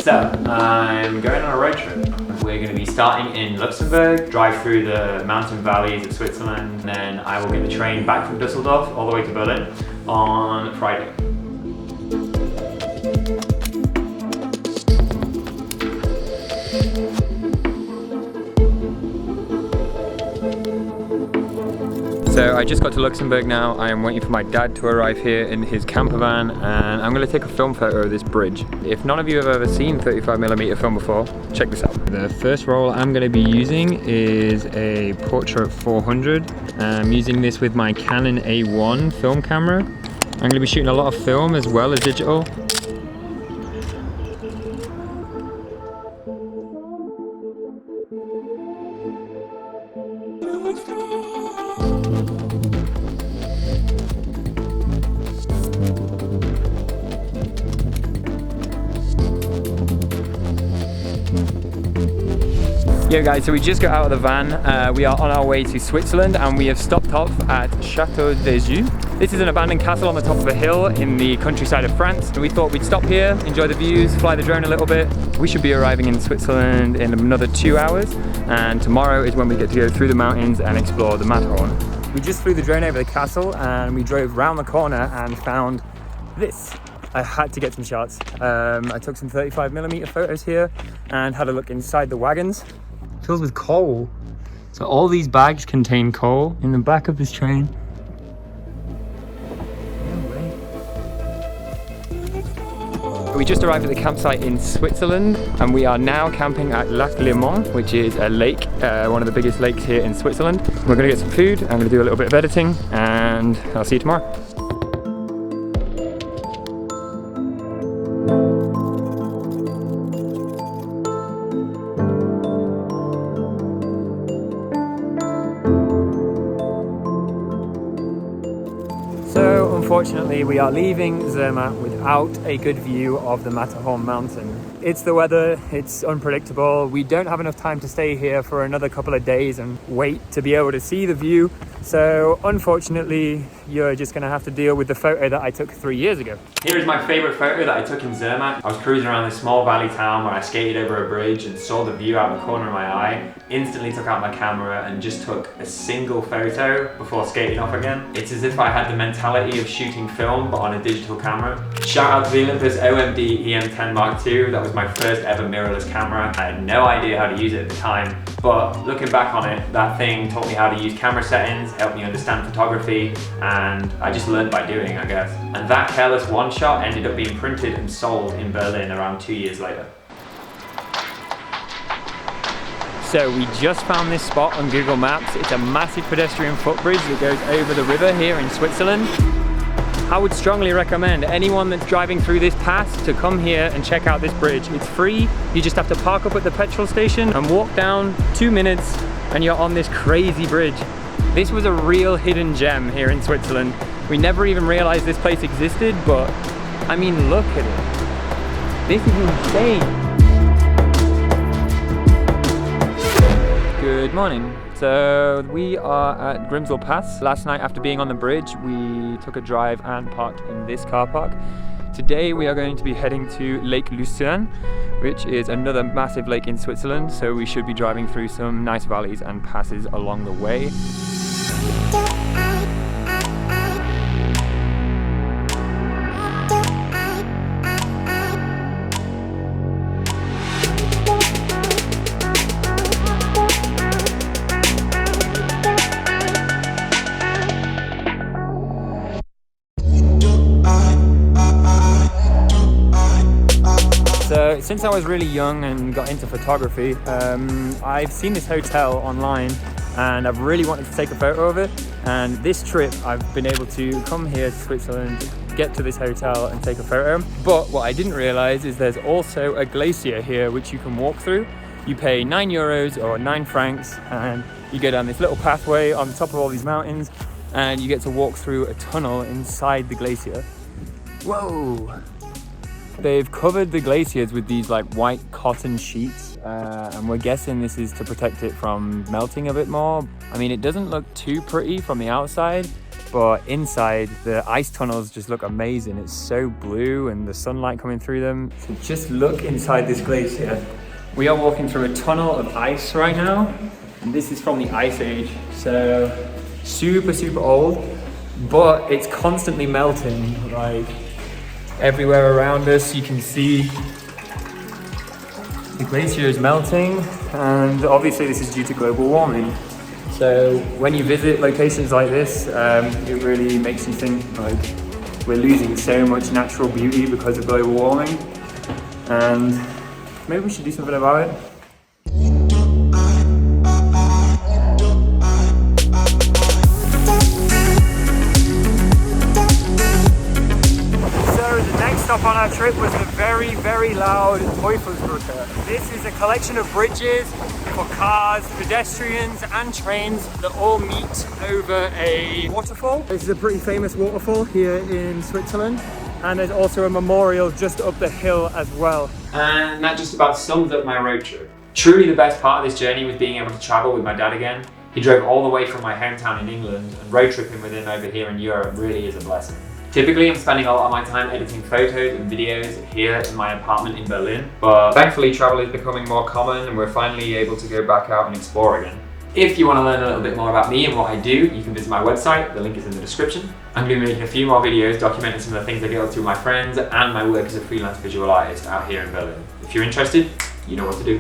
up, I'm going on a road trip. We're going to be starting in Luxembourg, drive through the mountain valleys of Switzerland, and then I will get the train back from Düsseldorf all the way to Berlin on Friday. So I just got to Luxembourg now. I am waiting for my dad to arrive here in his camper van, and I'm going to take a film photo of this bridge. If none of you have ever seen 35mm film before, check this out. The first roll I'm going to be using is a Portrait 400. I'm using this with my Canon A1 film camera. I'm going to be shooting a lot of film as well as digital. Yo guys, so we just got out of the van. We are on our way to Switzerland and we have stopped off at Château des Jeux. This is an abandoned castle on the top of a hill in the countryside of France. And we thought we'd stop here, enjoy the views, fly the drone a little bit. We should be arriving in Switzerland in another 2 hours, and tomorrow is when we get to go through the mountains and explore the Matterhorn. We just flew the drone over the castle and we drove round the corner and found this. I had to get some shots. I took some 35mm photos here and had a look inside the wagons. Filled with coal. So all these bags contain coal in the back of this train. No way. We just arrived at the campsite in Switzerland and we are now camping at Glacier, which is a lake, one of the biggest lakes here in Switzerland. We're gonna get some food, I'm gonna do a little bit of editing, and I'll see you tomorrow. So unfortunately we are leaving Zermatt without a good view of the Matterhorn mountain. It's the weather, it's unpredictable. We don't have enough time to stay here for another couple of days and wait to be able to see the view. So unfortunately, you're just gonna have to deal with the photo that I took 3 years ago. Here is my favorite photo that I took in Zermatt. I was cruising around this small valley town where I skated over a bridge and saw the view out the corner of my eye. Instantly took out my camera and just took a single photo before skating off again. It's as if I had the mentality of shooting film but on a digital camera. Shout out to the Olympus OMD EM10 Mark II. That was my first ever mirrorless camera. I had no idea how to use it at the time, but looking back on it, that thing taught me how to use camera settings, helped me understand photography, and I just learned by doing, I guess. And that careless one shot ended up being printed and sold in Berlin around 2 years later. So we just found this spot on Google Maps. It's a massive pedestrian footbridge that goes over the river here in Switzerland. I would strongly recommend anyone that's driving through this pass to come here and check out this bridge. It's free. You just have to park up at the petrol station and walk down 2 minutes and you're on this crazy bridge. This was a real hidden gem here in Switzerland. We never even realized this place existed, but I mean, look at it. This is insane. Good morning. So we are at Grimsel Pass. Last night after being on the bridge, we took a drive and parked in this car park. Today we are going to be heading to Lake Lucerne, which is another massive lake in Switzerland. So we should be driving through some nice valleys and passes along the way. So since I was really young and got into photography, I've seen this hotel online and I've really wanted to take a photo of it. And this trip I've been able to come here to Switzerland, get to this hotel and take a photo. But what I didn't realize is there's also a glacier here which you can walk through. You pay €9 or 9 francs and you go down this little pathway on top of all these mountains and you get to walk through a tunnel inside the glacier. Whoa! They've covered the glaciers with these like white cotton sheets and we're guessing this is to protect it from melting a bit more. I mean, it doesn't look too pretty from the outside, but inside the ice tunnels just look amazing. It's so blue and the sunlight coming through them. So just look inside this glacier. We are walking through a tunnel of ice right now, and this is from the Ice Age. So super, super old, but it's constantly melting. Like everywhere around us, you can see the glacier is melting, and obviously this is due to global warming. So when you visit locations like this, it really makes you think like we're losing so much natural beauty because of global warming, and maybe we should do something about it. Stop on our trip was the very, very loud Teufelsbrücke. This is a collection of bridges for cars, pedestrians and trains that all meet over a waterfall. This is a pretty famous waterfall here in Switzerland, and there's also a memorial just up the hill as well. And that just about sums up my road trip. Truly the best part of this journey was being able to travel with my dad again. He drove all the way from my hometown in England, and road tripping with him over here in Europe really is a blessing. Typically, I'm spending a lot of my time editing photos and videos here in my apartment in Berlin, but thankfully travel is becoming more common and we're finally able to go back out and explore again. If you want to learn a little bit more about me and what I do, you can visit my website, the link is in the description. I'm going to be making a few more videos documenting some of the things I get up to with my friends and my work as a freelance visual artist out here in Berlin. If you're interested, you know what to do.